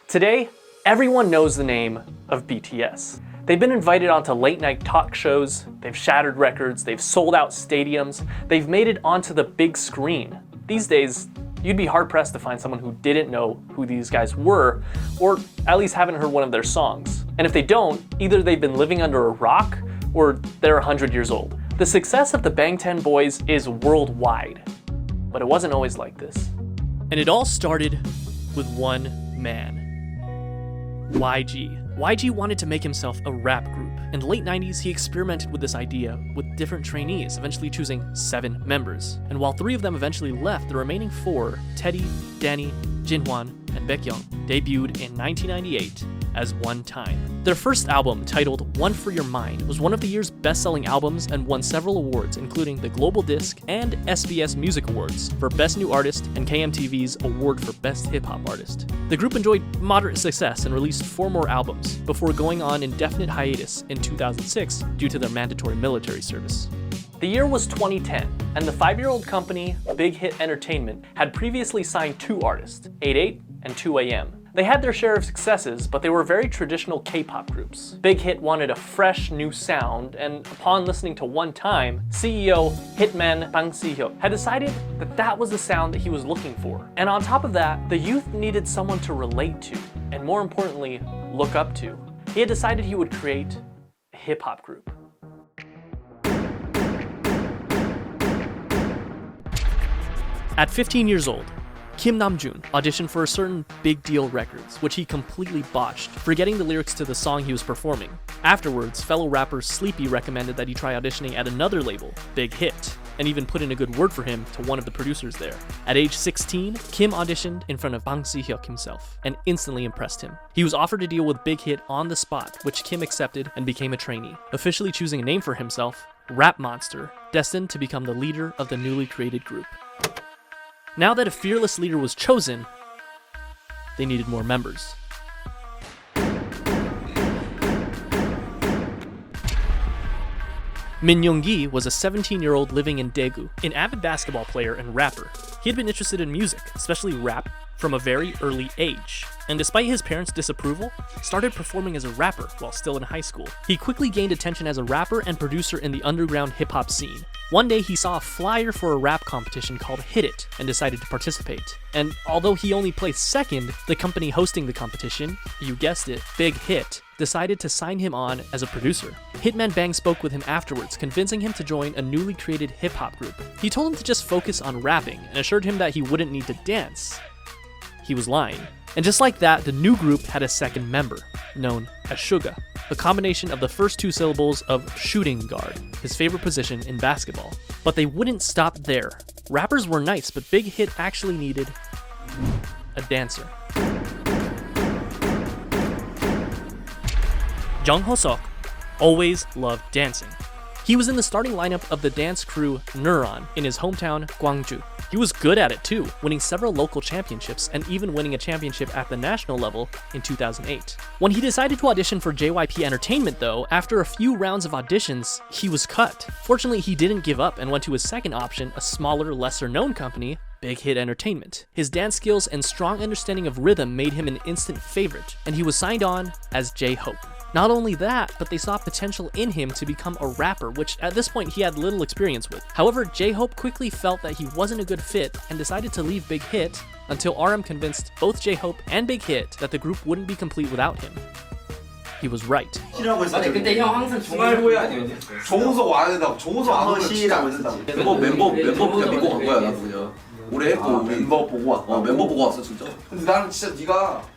Today, everyone knows the name of BTS. They've been invited onto late-night talk shows, they've shattered records, they've sold out stadiums, they've made it onto the big screen. These days, you'd be hard-pressed to find someone who didn't know who these guys were, or at least haven't heard one of their songs. And if they don't, either they've been living under a rock, or they're 100 years old. The success of the Bangtan Boys is worldwide, but it wasn't always like this. And it all started with one man. YG. YG wanted to make himself a rap group. In the late 90s, he experimented with this idea with different trainees, eventually choosing 7 members. And while 3 of them eventually left, the remaining 4, Teddy, Danny, Jinhwan, and Baekhyun, debuted in 1998 as One Time. Their first album, titled One for Your Mind, was one of the year's best-selling albums and won several awards, including the Global Disc and SBS Music Awards for Best New Artist and KMTV's Award for Best Hip-Hop Artist. The group enjoyed moderate success and released 4 more albums before going on indefinite hiatus in 2006 due to their mandatory military service. The year was 2010, and the 5-year-old company, Big Hit Entertainment, had previously signed 2 artists, 88 and 2AM. They had their share of successes, but they were very traditional K-pop groups. Big Hit wanted a fresh, new sound, and upon listening to One Time, CEO Hitman Bang Si-hyuk had decided that that was the sound that he was looking for. And on top of that, the youth needed someone to relate to, and more importantly, look up to. He had decided he would create a hip-hop group. At 15 years old, Kim Namjoon auditioned for a certain Big Deal Records, which he completely botched, forgetting the lyrics to the song he was performing. Afterwards, fellow rapper Sleepy recommended that he try auditioning at another label, Big Hit, and even put in a good word for him to one of the producers there. At age 16, Kim auditioned in front of Bang Si-hyuk himself, and instantly impressed him. He was offered a deal with Big Hit on the spot, which Kim accepted and became a trainee, officially choosing a name for himself, Rap Monster, destined to become the leader of the newly created group. Now that a fearless leader was chosen, they needed more members. Min Yoongi was a 17-year-old living in Daegu, an avid basketball player and rapper. He had been interested in music, especially rap, from a very early age, and despite his parents' disapproval, started performing as a rapper while still in high school. He quickly gained attention as a rapper and producer in the underground hip-hop scene. One day he saw a flyer for a rap competition called Hit It and decided to participate. And although he only placed second, the company hosting the competition, you guessed it, Big Hit, decided to sign him on as a producer. Hitman Bang spoke with him afterwards, convincing him to join a newly created hip-hop group. He told him to just focus on rapping and assured him that he wouldn't need to dance. He was lying. And just like that, the new group had a second member, known as Suga, a combination of the first 2 syllables of shooting guard, his favorite position in basketball. But they wouldn't stop there. Rappers were nice, but Big Hit actually needed a dancer. Jung Ho-seok always loved dancing. He was in the starting lineup of the dance crew Neuron in his hometown, Gwanju. He was good at it too, winning several local championships and even winning a championship at the national level in 2008. When he decided to audition for JYP Entertainment though, after a few rounds of auditions, he was cut. Fortunately, he didn't give up and went to his second option, a smaller, lesser-known company, Big Hit Entertainment. His dance skills and strong understanding of rhythm made him an instant favorite, and he was signed on as J-Hope. Not only that, but they saw potential in him to become a rapper, which at this point he had little experience with. However, J-Hope quickly felt that he wasn't a good fit and decided to leave Big Hit until RM convinced both J-Hope and Big Hit that the group wouldn't be complete without him. He was right. 아니 근데 형 항상 종호서 와야 된다고. 종호서 안 오면 진짜 안 된다고. 멤버 그냥 믿고 간 거야 나도 그냥. 오래 했고 멤버 보고 왔어. 멤버 보고 왔어 진짜. 근데 나는 진짜 네가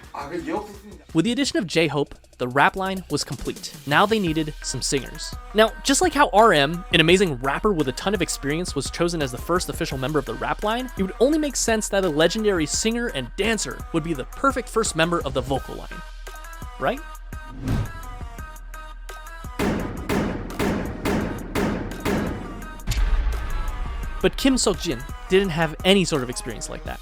With the addition of J-Hope, the rap line was complete. Now they needed some singers. Now, just like how RM, an amazing rapper with a ton of experience, was chosen as the first official member of the rap line, it would only make sense that a legendary singer and dancer would be the perfect first member of the vocal line. Right? But Kim Seok-jin didn't have any sort of experience like that.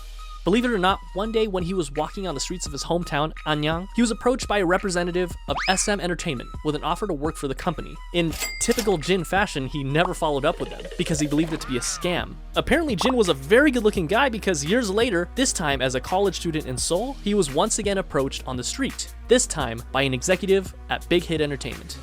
Believe it or not, one day when he was walking on the streets of his hometown, Anyang, he was approached by a representative of SM Entertainment with an offer to work for the company. In typical Jin fashion, he never followed up with them because he believed it to be a scam. Apparently, Jin was a very good-looking guy because years later, this time as a college student in Seoul, he was once again approached on the street, this time by an executive at Big Hit Entertainment.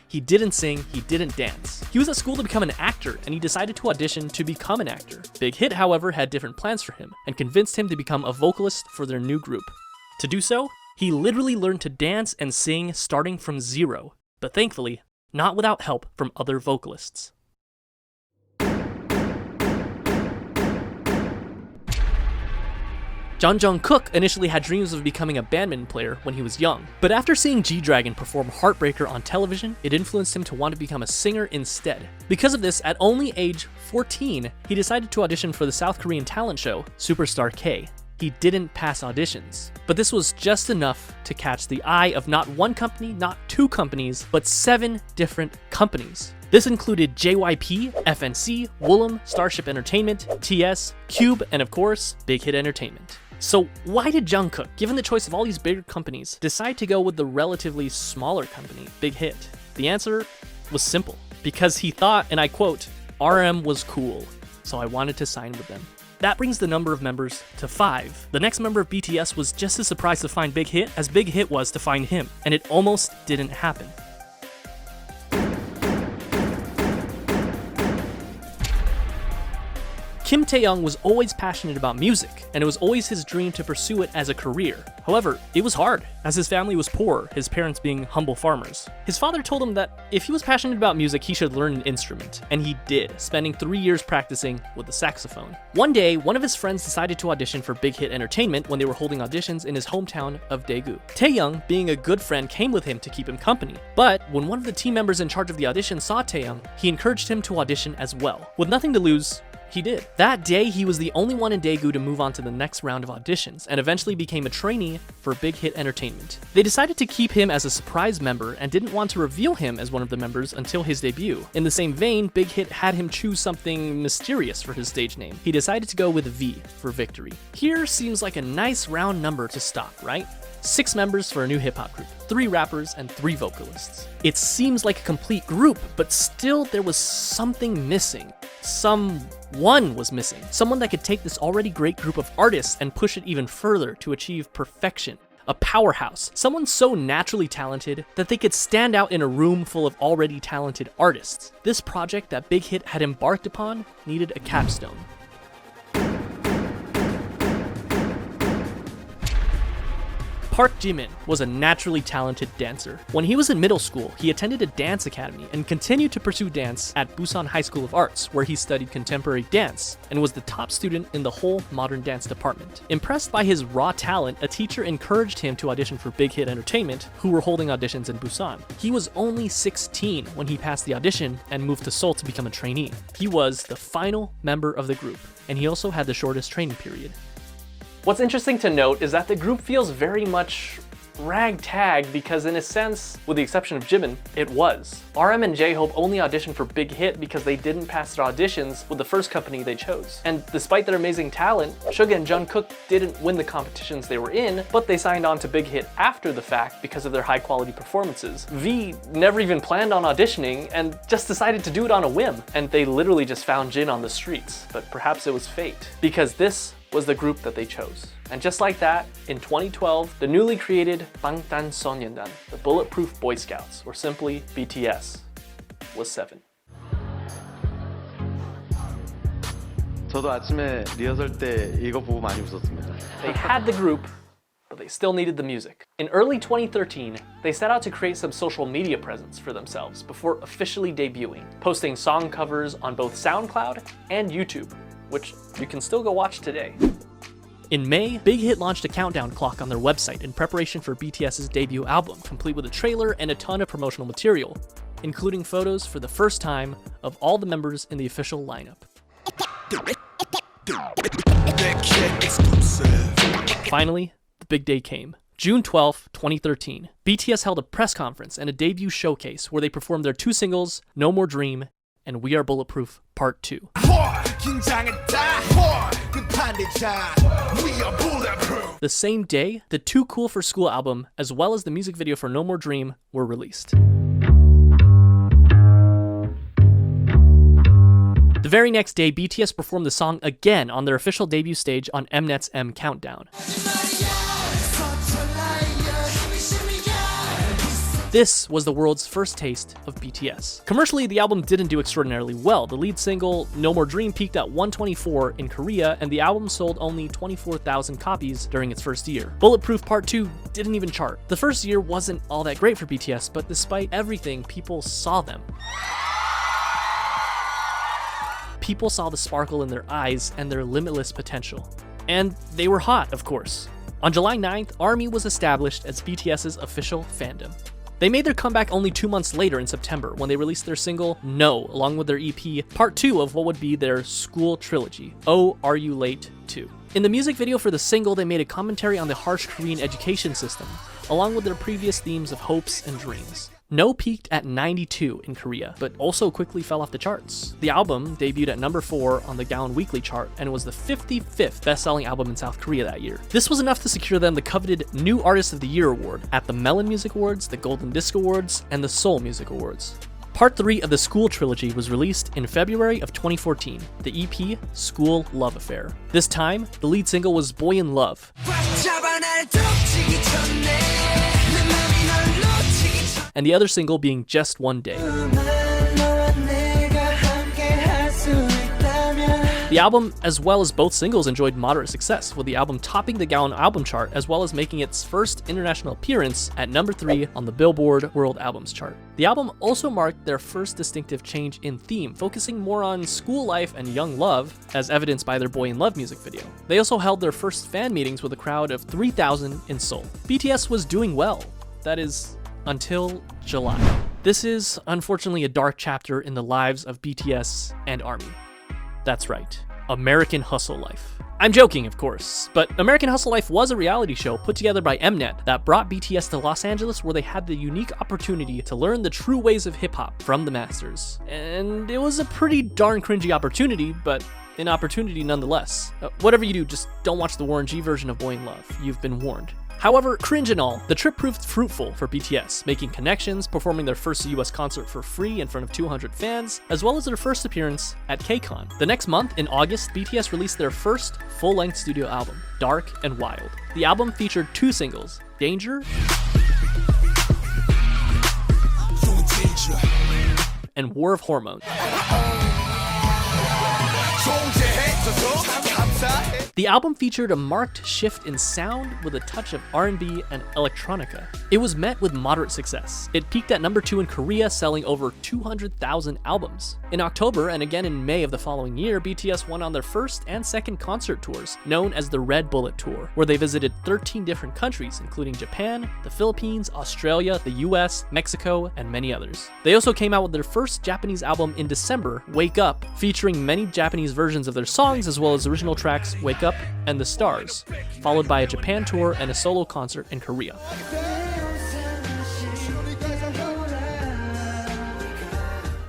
He didn't sing, he didn't dance. He was at school to become an actor, and he decided to audition to become an actor. Big Hit, however, had different plans for him, and convinced him to become a vocalist for their new group. To do so, he literally learned to dance and sing starting from zero, but thankfully, not without help from other vocalists. Jung Kook initially had dreams of becoming a badminton player when he was young, but after seeing G-Dragon perform Heartbreaker on television, it influenced him to want to become a singer instead. Because of this, at only age 14, he decided to audition for the South Korean talent show, Superstar K. He didn't pass auditions, but this was just enough to catch the eye of not one company, not two companies, but 7 different companies. This included JYP, FNC, Woollim, Starship Entertainment, TS, Cube, and of course, Big Hit Entertainment. So why did Jungkook, given the choice of all these bigger companies, decide to go with the relatively smaller company, Big Hit? The answer was simple. Because he thought, and I quote, RM was cool, so I wanted to sign with them. That brings the number of members to 5. The next member of BTS was just as surprised to find Big Hit as Big Hit was to find him, and it almost didn't happen. Kim Tae-young was always passionate about music, and it was always his dream to pursue it as a career. However, it was hard, as his family was poor, his parents being humble farmers. His father told him that if he was passionate about music, he should learn an instrument, and he did, spending 3 years practicing with the saxophone. One day, one of his friends decided to audition for Big Hit Entertainment when they were holding auditions in his hometown of Daegu. Tae-young, being a good friend, came with him to keep him company, but when one of the team members in charge of the audition saw Tae-young, he encouraged him to audition as well. With nothing to lose, he did. That day, he was the only one in Daegu to move on to the next round of auditions, and eventually became a trainee for Big Hit Entertainment. They decided to keep him as a surprise member and didn't want to reveal him as one of the members until his debut. In the same vein, Big Hit had him choose something mysterious for his stage name. He decided to go with V for victory. Here seems like a nice round number to stop, right? 6 members for a new hip-hop group, 3 rappers and 3 vocalists. It seems like a complete group, but still there was something missing. Someone was missing. Someone that could take this already great group of artists and push it even further to achieve perfection. A powerhouse. Someone so naturally talented that they could stand out in a room full of already talented artists. This project that Big Hit had embarked upon needed a capstone. Park Jimin was a naturally talented dancer. When he was in middle school, he attended a dance academy and continued to pursue dance at Busan High School of Arts, where he studied contemporary dance and was the top student in the whole modern dance department. Impressed by his raw talent, a teacher encouraged him to audition for Big Hit Entertainment, who were holding auditions in Busan. He was only 16 when he passed the audition and moved to Seoul to become a trainee. He was the final member of the group, and he also had the shortest training period. What's interesting to note is that the group feels very much ragtag because in a sense, with the exception of Jimin, it was. RM and J-Hope only auditioned for Big Hit because they didn't pass their auditions with the first company they chose. And despite their amazing talent, Suga and Jungkook didn't win the competitions they were in, but they signed on to Big Hit after the fact because of their high quality performances. V never even planned on auditioning and just decided to do it on a whim. And they literally just found Jin on the streets, but perhaps it was fate. Because this was the group that they chose. And just like that, in 2012, the newly created Bangtanso년dan, the Bulletproof Boy Scouts, or simply BTS, was 7. 저도 아침에 리허설 때 이거 보고 많이 웃었습니다. They had the group, but they still needed the music. In early 2013, they set out to create some social media presence for themselves before officially debuting, posting song covers on both SoundCloud and YouTube, which you can still go watch today. In May, Big Hit launched a countdown clock on their website in preparation for BTS's debut album, complete with a trailer and a ton of promotional material, including photos for the first time of all the members in the official lineup. Finally, the big day came. June 12, 2013, BTS held a press conference and a debut showcase where they performed their 2 singles, No More Dream and We Are Bulletproof Part 2. The same day, the Too Cool for School album, as well as the music video for No More Dream, were released. The very next day, BTS performed the song again on their official debut stage on Mnet's M Countdown. This was the world's first taste of BTS. Commercially, the album didn't do extraordinarily well. The lead single, No More Dream, peaked at 124 in Korea, and the album sold only 24,000 copies during its first year. Bulletproof Part 2 didn't even chart. The first year wasn't all that great for BTS, but despite everything, people saw them. People saw the sparkle in their eyes and their limitless potential. And they were hot, of course. On July 9th, ARMY was established as BTS's official fandom. They made their comeback only 2 months later in September when they released their single, No, along with their EP, part 2 of what would be their school trilogy, Oh, Are You Late 2. In the music video for the single, they made a commentary on the harsh Korean education system, along with their previous themes of hopes and dreams. No peaked at 92 in Korea, but also quickly fell off the charts. The album debuted at number 4 on the Gaon Weekly chart and was the 55th best-selling album in South Korea that year. This was enough to secure them the coveted New Artist of the Year award at the Melon Music Awards, the Golden Disc Awards, and the Seoul Music Awards. Part 3 of the School trilogy was released in February of 2014, the EP School Love Affair. This time, the lead single was Boy in Love, and the other single being Just One Day. The album, as well as both singles, enjoyed moderate success, with the album topping the Gaon album chart as well as making its first international appearance at number 3 on the Billboard World Albums chart. The album also marked their first distinctive change in theme, focusing more on school life and young love, as evidenced by their Boy in Love music video. They also held their first fan meetings with a crowd of 3,000 in Seoul. BTS was doing well. That is, until July. This is, unfortunately, a dark chapter in the lives of BTS and ARMY. That's right, American Hustle Life. I'm joking, of course, but American Hustle Life was a reality show put together by Mnet that brought BTS to Los Angeles, where they had the unique opportunity to learn the true ways of hip-hop from the masters. And it was a pretty darn cringy opportunity, but an opportunity nonetheless. Whatever you do, just don't watch the Warren G version of Boy in Love. You've been warned. However, cringe and all, the trip proved fruitful for BTS, making connections, performing their first US concert for free in front of 200 fans, as well as their first appearance at KCON. The next month, in August, BTS released their first full-length studio album, Dark and Wild. The album featured 2 singles, Danger and War of Hormones. The album featured a marked shift in sound with a touch of R&B and electronica. It was met with moderate success. It peaked at number 2 in Korea, selling over 200,000 albums. In October and again in May of the following year, BTS went on their first and second concert tours, known as the Red Bullet Tour, where they visited 13 different countries, including Japan, the Philippines, Australia, the US, Mexico, and many others. They also came out with their first Japanese album in December, Wake Up, featuring many Japanese versions of their songs as well as original tracks Wake Up and The Stars, followed by a Japan tour and a solo concert in Korea.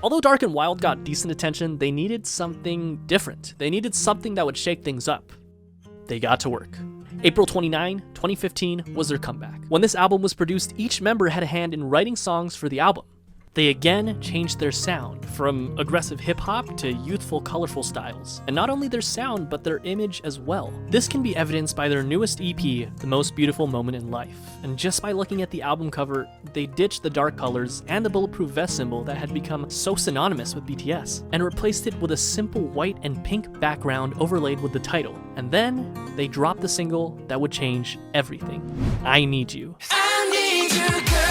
Although Dark and Wild got decent attention, they needed something different. They needed something that would shake things up. They got to work. April 29, 2015 was their comeback. When this album was produced, each member had a hand in writing songs for the album. They again changed their sound, from aggressive hip-hop to youthful, colorful styles. And not only their sound, but their image as well. This can be evidenced by their newest EP, The Most Beautiful Moment in Life. And just by looking at the album cover, they ditched the dark colors and the bulletproof vest symbol that had become so synonymous with BTS, and replaced it with a simple white and pink background overlaid with the title. And then, they dropped the single that would change everything. I Need You. I need you, girl.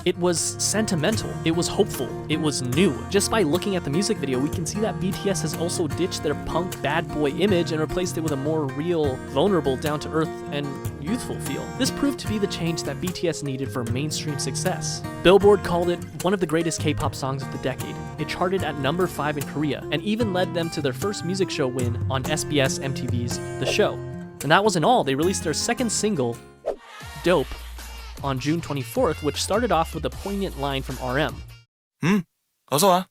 It was sentimental, it was hopeful, it was new. Just by looking at the music video, we can see that BTS has also ditched their punk bad boy image and replaced it with a more real, vulnerable, down-to-earth, and youthful feel. This proved to be the change that BTS needed for mainstream success. Billboard called it one of the greatest K-pop songs of the decade. It charted at number 5 in Korea, and even led them to their first music show win on SBS MTV's The Show. And that wasn't all, they released their second single, Dope, on June 24th, which started off with a poignant line from RM. 어서 와.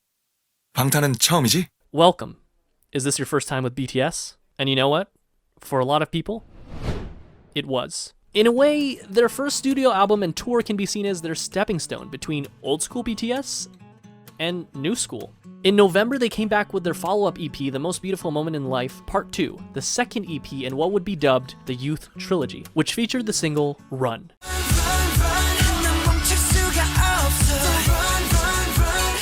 방탄은 처음이지? Welcome. Is this your first time with BTS? And you know what? For a lot of people, it was. In a way, their first studio album and tour can be seen as their stepping stone between old school BTS and new school. In November, they came back with their follow-up EP, The Most Beautiful Moment in Life, Part 2, the second EP in what would be dubbed the Youth Trilogy, which featured the single Run.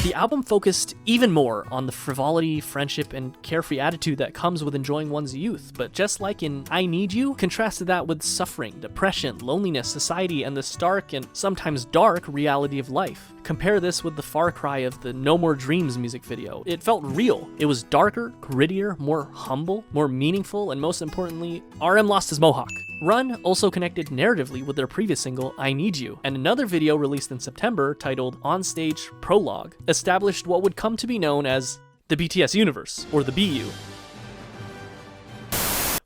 The album focused even more on the frivolity, friendship, and carefree attitude that comes with enjoying one's youth, but just like in I Need You, contrasted that with suffering, depression, loneliness, society, and the stark and sometimes dark reality of life. Compare this with the far cry of the No More Dreams music video. It felt real. It was darker, grittier, more humble, more meaningful, and most importantly, RM lost his mohawk. Run also connected narratively with their previous single, I Need You, and another video released in September titled Onstage Prologue established what would come to be known as the BTS universe, or the BU,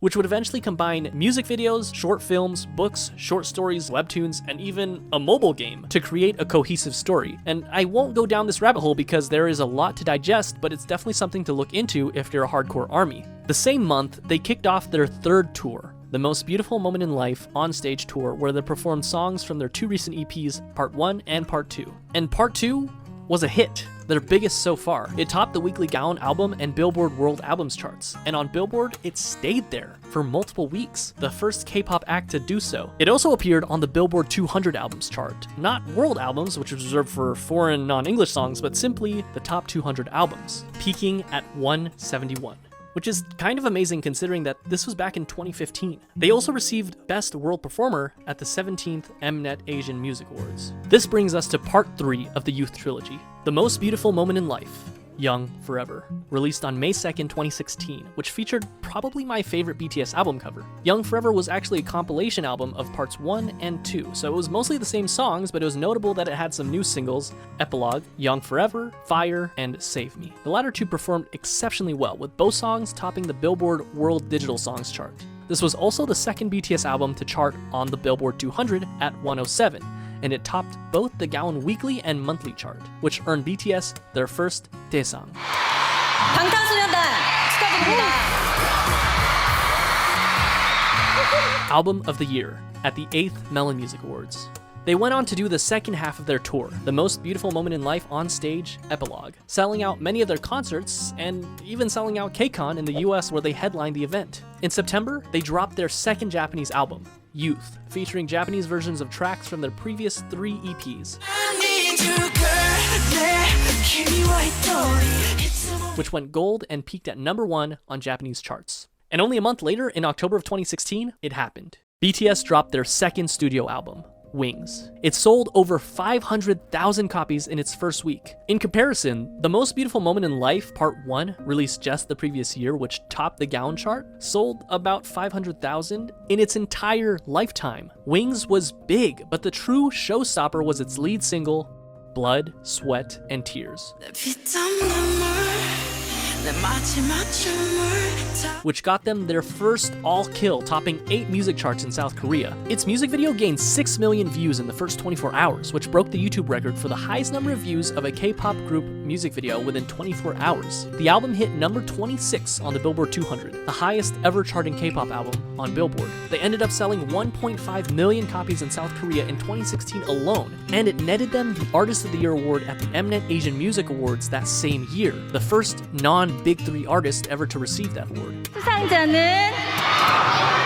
which would eventually combine music videos, short films, books, short stories, webtoons, and even a mobile game to create a cohesive story. And I won't go down this rabbit hole because there is a lot to digest, but it's definitely something to look into if you're a hardcore ARMY. The same month, they kicked off their third tour, The Most Beautiful Moment in Life Onstage Tour, where they performed songs from their two recent EPs, Part 1 and Part 2. And Part 2 was a hit, their biggest so far. It topped the weekly Gaon album and Billboard World Albums charts, and on Billboard, it stayed there for multiple weeks, the first K-pop act to do so. It also appeared on the Billboard 200 albums chart, not world albums, which was reserved for foreign non-English songs, but simply the top 200 albums, peaking at 171. Which is kind of amazing considering that this was back in 2015. They also received Best World Performer at the 17th Mnet Asian Music Awards. This brings us to Part 3 of the Youth Trilogy, The Most Beautiful Moment in Life, Young Forever, released on May 2nd, 2016, which featured probably my favorite BTS album cover. Young Forever was actually a compilation album of parts 1 and 2, so it was mostly the same songs, but it was notable that it had some new singles, Epilogue, Young Forever, Fire, and Save Me. The latter two performed exceptionally well, with both songs topping the Billboard World Digital Songs chart. This was also the second BTS album to chart on the Billboard 200 at 107, and it topped both the Gaon weekly and monthly chart, which earned BTS their first Daesang. 방탄소년단 축하드립니다. Album of the Year at the 8th Melon Music Awards. They went on to do the second half of their tour, The Most Beautiful Moment in Life on Stage Epilogue, selling out many of their concerts and even selling out KCON in the US where they headlined the event. In September, they dropped their second Japanese album, Youth, featuring Japanese versions of tracks from their previous 3 EPs, which went gold and peaked at #1 on Japanese charts. And only a month later, in October of 2016, it happened. BTS dropped their second studio album, Wings. It sold over 500,000 copies in its first week. In comparison, The Most Beautiful Moment in Life Part 1, released just the previous year, which topped the Gaon chart, sold about 500,000 in its entire lifetime. Wings was big, but the true showstopper was its lead single, Blood, Sweat, and Tears, which got them their first all-kill, topping 8 music charts in South Korea. Its music video gained 6 million views in the first 24 hours, which broke the YouTube record for the highest number of views of a K-pop group music video within 24 hours. The album hit number 26 on the Billboard 200, the highest ever charting K-pop album on Billboard. They ended up selling 1.5 million copies in South Korea in 2016 alone, and it netted them the Artist of the Year award at the Mnet Asian Music Awards that same year, the first non-Big 3 artist ever to receive that award. 수상자는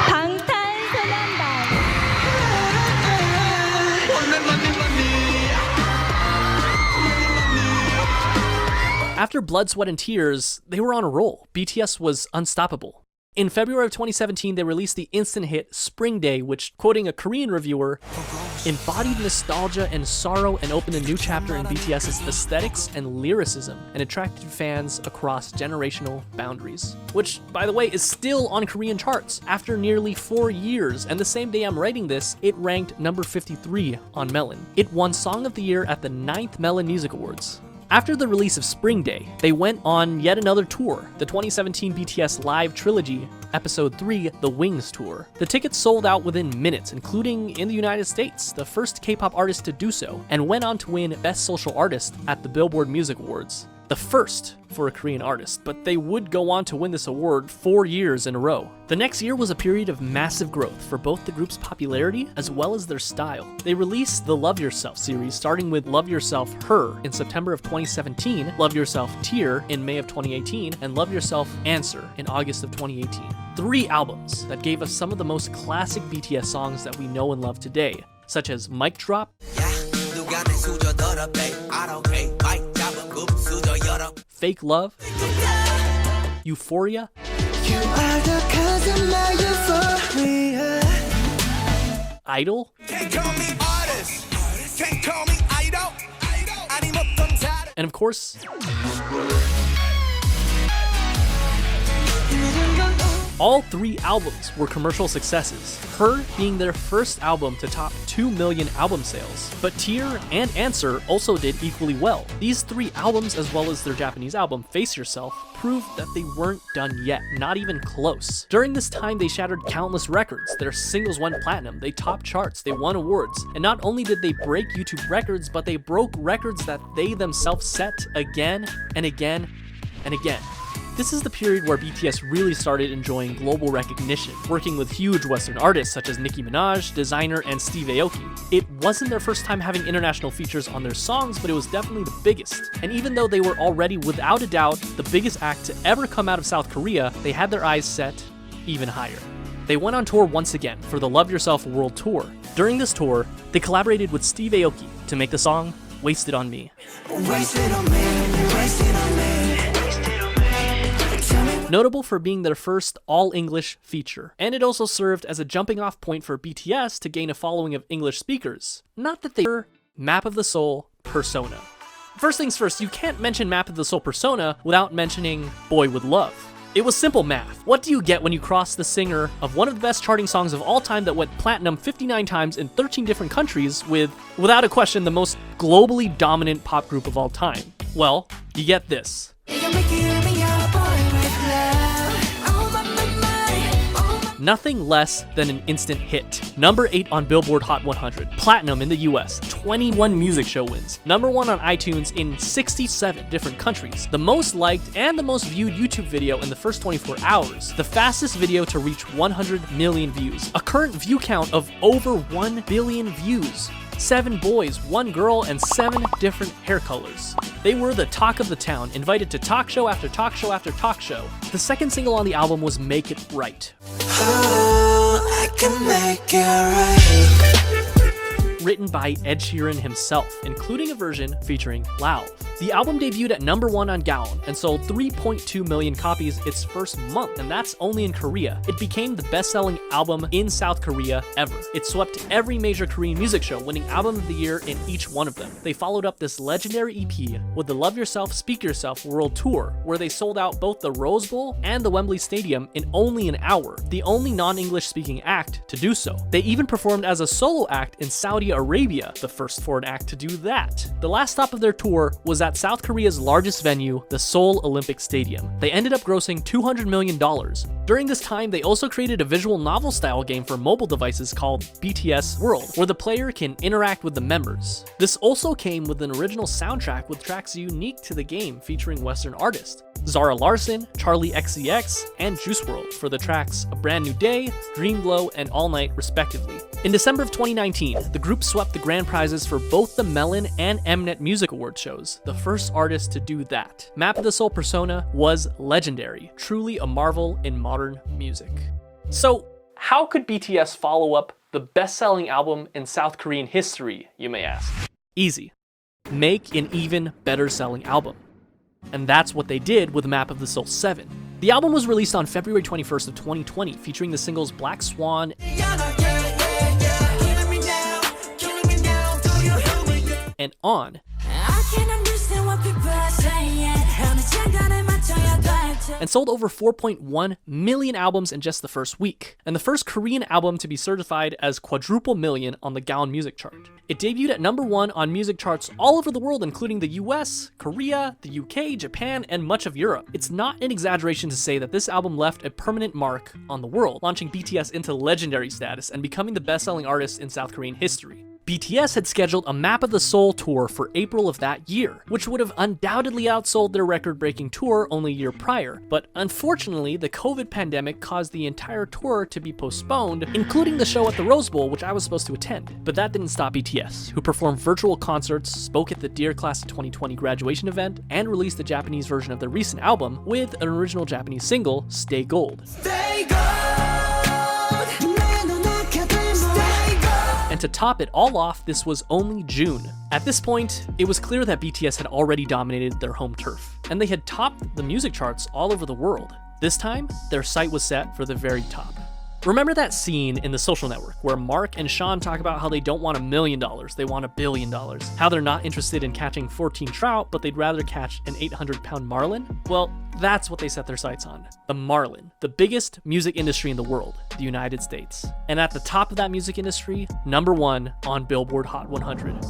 방탄소년단. After Blood, Sweat, and Tears, they were on a roll. BTS was unstoppable. In February of 2017, they released the instant hit Spring Day, which, quoting a Korean reviewer, embodied nostalgia and sorrow and opened a new chapter in BTS's aesthetics and lyricism and attracted fans across generational boundaries. Which, by the way, is still on Korean charts after nearly 4 years, and the same day I'm writing this, it ranked number 53 on Melon. It won Song of the Year at the 9th Melon Music Awards. After the release of Spring Day, they went on yet another tour, the 2017 BTS Live Trilogy, Episode 3, The Wings Tour. The tickets sold out within minutes, including in the United States, the first K-pop artist to do so, and went on to win Best Social Artist at the Billboard Music Awards. The first for a Korean artist, but they would go on to win this award 4 years in a row. The next year was a period of massive growth for both the group's popularity as well as their style. They released the Love Yourself series, starting with Love Yourself Her in September of 2017, Love Yourself Tear in May of 2018, and Love Yourself Answer in August of 2018. 3 albums that gave us some of the most classic BTS songs that we know and love today, such as Mic Drop, Fake Love, Euphoria, Idol, and of course, all 3 albums were commercial successes, Her being their first album to top 2 million album sales. But Tear and Answer also did equally well. These 3 albums, as well as their Japanese album, Face Yourself, proved that they weren't done yet, not even close. During this time, they shattered countless records. Their singles went platinum, they topped charts, they won awards. And not only did they break YouTube records, but they broke records that they themselves set again and again and again. This is the period where BTS really started enjoying global recognition, working with huge Western artists such as Nicki Minaj, Designer, and Steve Aoki. It wasn't their first time having international features on their songs, but it was definitely the biggest. And even though they were already, without a doubt, the biggest act to ever come out of South Korea, they had their eyes set even higher. They went on tour once again for the Love Yourself World Tour. During this tour, they collaborated with Steve Aoki to make the song Wasted on Me. Wasted on me, wasted on me. Notable for being their first all-English feature, and it also served as a jumping-off point for BTS to gain a following of English speakers. Not that they were Map of the Soul Persona. First things first, you can't mention Map of the Soul Persona without mentioning Boy With Love. It was simple math. What do you get when you cross the singer of one of the best charting songs of all time that went platinum 59 times in 13 different countries with, without a question, the most globally dominant pop group of all time? Well, you get this. Nothing less than an instant hit. Number 8 on Billboard Hot 100, platinum in the US, 21 music show wins, number 1 on iTunes in 67 different countries, the most liked and the most viewed YouTube video in the first 24 hours, the fastest video to reach 100 million views, a current view count of over 1 billion views, 7 boys, 1 girl, and 7 different hair colors. They were the talk of the town, invited to talk show after talk show after talk show. The second single on the album was Make It Right. Oh, I can make it right. Written by Ed Sheeran himself, including a version featuring Lau. The album debuted at number 1 on Gaon and sold 3.2 million copies its first month, and that's only in Korea. It became the best-selling album in South Korea ever. It swept every major Korean music show, winning Album of the Year in each one of them. They followed up this legendary EP with the Love Yourself, Speak Yourself World Tour, where they sold out both the Rose Bowl and the Wembley Stadium in only an hour, the only non-English speaking act to do so. They even performed as a solo act in Saudi Arabia, the first foreign act to do that. The last stop of their tour was at South Korea's largest venue, the Seoul Olympic Stadium. They ended up grossing $200 million. During this time, they also created a visual novel style game for mobile devices called BTS World, where the player can interact with the members. This also came with an original soundtrack with tracks unique to the game featuring Western artists. Zara Larsson, Charlie XCX, and Juice WRLD for the tracks A Brand New Day, Dream Glow, and All Night respectively. In December of 2019, the group swept the grand prizes for both the Melon and Mnet Music Award shows, the first artist to do that. Map of the Soul Persona was legendary, truly a marvel in modern music. So, how could BTS follow up the best-selling album in South Korean history, you may ask? Easy. Make an even better selling album. And that's what they did with Map of the Soul 7. The album was released on February 21st of 2020, featuring the singles Black Swan and On. and sold over 4.1 million albums in just the first week, and the first Korean album to be certified as quadruple million on the Gaon Music Chart. It debuted at number 1 on music charts all over the world, including the US, Korea, the UK, Japan, and much of Europe. It's not an exaggeration to say that this album left a permanent mark on the world, launching BTS into legendary status and becoming the best-selling artist in South Korean history. BTS had scheduled a Map of the Seoul tour for April of that year, which would have undoubtedly outsold their record-breaking tour only a year prior, but unfortunately, the COVID pandemic caused the entire tour to be postponed, including the show at the Rose Bowl, which I was supposed to attend. But that didn't stop BTS, who performed virtual concerts, spoke at the Dear Class of 2020 graduation event, and released the Japanese version of their recent album with an original Japanese single, Stay Gold. Stay gold. And to top it all off, this was only June. At this point, it was clear that BTS had already dominated their home turf, and they had topped the music charts all over the world. This time, their sight was set for the very top. Remember that scene in The Social Network where Mark and Sean talk about how they don't want $1 million, they want $1 billion, how they're not interested in catching 14 trout, but they'd rather catch an 800-pound marlin? Well, that's what they set their sights on. The marlin, the biggest music industry in the world, the United States. And at the top of that music industry, number 1 on Billboard Hot 100.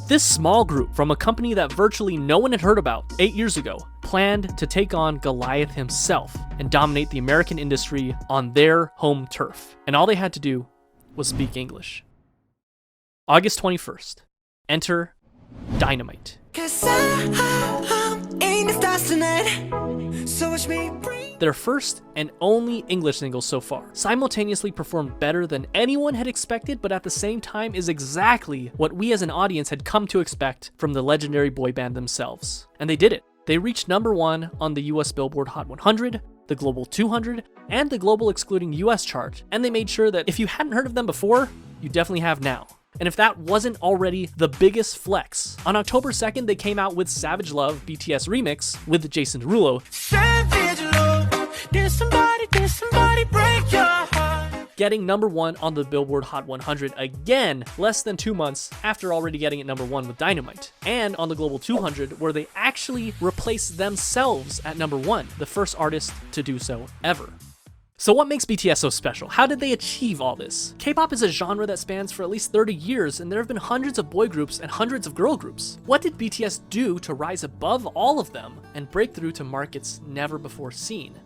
This small group from a company that virtually no one had heard about 8 years ago planned to take on Goliath himself and dominate the American industry on their home turf. And all they had to do was speak English. August 21st. Enter Dynamite. Their first and only English single so far, simultaneously performed better than anyone had expected, but at the same time is exactly what we as an audience had come to expect from the legendary boy band themselves. And they did it. They reached number 1 on the US Billboard Hot 100, the Global 200, and the Global Excluding US chart, and they made sure that if you hadn't heard of them before, you definitely have now. And if that wasn't already the biggest flex, on October 2nd, they came out with Savage Love BTS Remix with Jason Derulo, getting number 1 on the Billboard Hot 100 again, less than 2 months after already getting it number 1 with Dynamite, and on the Global 200, where they actually replaced themselves at number 1, the first artist to do so ever. So what makes BTS so special? How did they achieve all this? K-pop is a genre that spans for at least 30 years, and there have been hundreds of boy groups and hundreds of girl groups. What did BTS do to rise above all of them and break through to markets never before seen?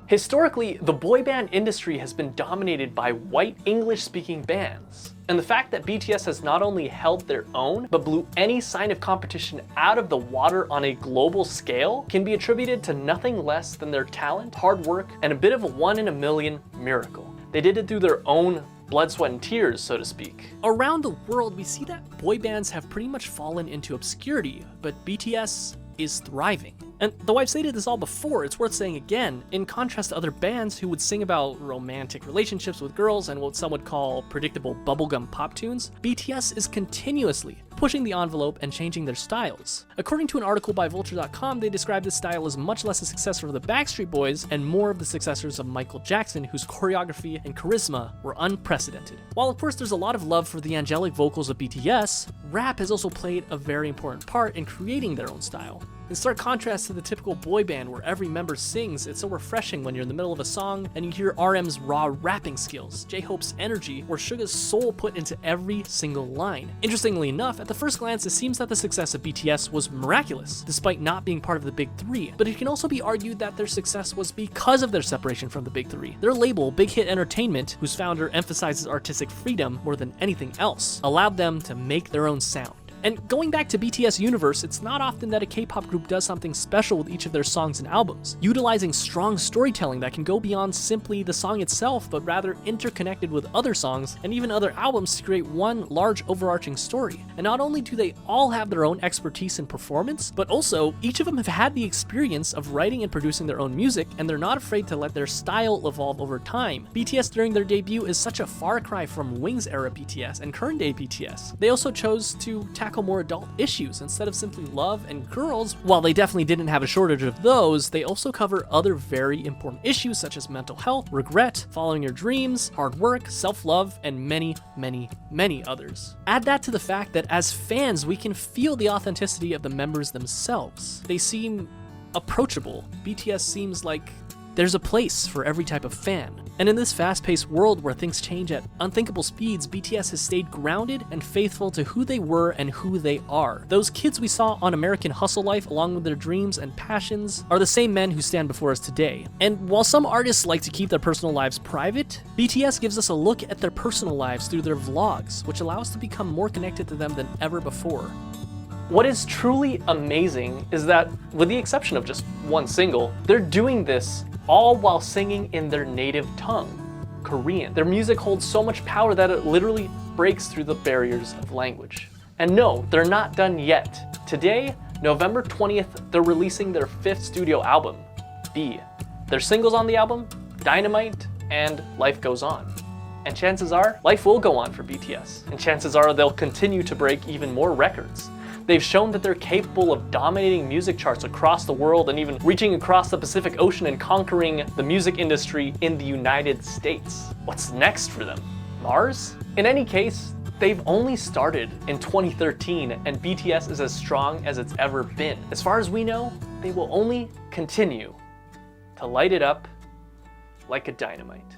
Historically, the boy band industry has been dominated by white English-speaking bands. And the fact that BTS has not only held their own, but blew any sign of competition out of the water on a global scale can be attributed to nothing less than their talent, hard work, and a bit of a 1 in a million miracle. They did it through their own blood, sweat, and tears, so to speak. Around the world, we see that boy bands have pretty much fallen into obscurity, but BTS is thriving. And though I've stated this all before, it's worth saying again, in contrast to other bands who would sing about romantic relationships with girls and what some would call predictable bubblegum pop tunes, BTS is continuously pushing the envelope and changing their styles. According to an article by Vulture.com, they describe this style as much less a successor of the Backstreet Boys and more of the successors of Michael Jackson, whose choreography and charisma were unprecedented. While of course there's a lot of love for the angelic vocals of BTS, rap has also played a very important part in creating their own style. In stark contrast to the typical boy band where every member sings, it's so refreshing when you're in the middle of a song and you hear RM's raw rapping skills, J-Hope's energy, or Suga's soul put into every single line. Interestingly enough, at the first glance, it seems that the success of BTS was miraculous, despite not being part of the Big Three, but it can also be argued that their success was because of their separation from the Big Three. Their label, Big Hit Entertainment, whose founder emphasizes artistic freedom more than anything else, allowed them to make their own sound. And going back to BTS universe, it's not often that a K-pop group does something special with each of their songs and albums, utilizing strong storytelling that can go beyond simply the song itself, but rather interconnected with other songs and even other albums to create one large overarching story. And not only do they all have their own expertise in performance, but also each of them have had the experience of writing and producing their own music, and they're not afraid to let their style evolve over time. BTS during their debut is such a far cry from Wings era BTS and current day BTS. They also chose to tackle more adult issues instead of simply love and girls. While they definitely didn't have a shortage of those, they also cover other very important issues such as mental health, regret, following your dreams, hard work, self-love, and many, many, many others. Add that to the fact that as fans, we can feel the authenticity of the members themselves. They seem approachable. BTS seems like there's a place for every type of fan. And in this fast-paced world where things change at unthinkable speeds, BTS has stayed grounded and faithful to who they were and who they are. Those kids we saw on American Hustle Life, along with their dreams and passions, are the same men who stand before us today. And while some artists like to keep their personal lives private, BTS gives us a look at their personal lives through their vlogs, which allow us to become more connected to them than ever before. What is truly amazing is that, with the exception of just one single, they're doing this all while singing in their native tongue, Korean. Their music holds so much power that it literally breaks through the barriers of language. And no, they're not done yet. Today, November 20th, they're releasing their 5th studio album, B. Their singles on the album, Dynamite and Life Goes On. And chances are, life will go on for BTS. And chances are they'll continue to break even more records. They've shown that they're capable of dominating music charts across the world and even reaching across the Pacific Ocean and conquering the music industry in the United States. What's next for them? Mars? In any case, they've only started in 2013 and BTS is as strong as it's ever been. As far as we know, they will only continue to light it up like a dynamite.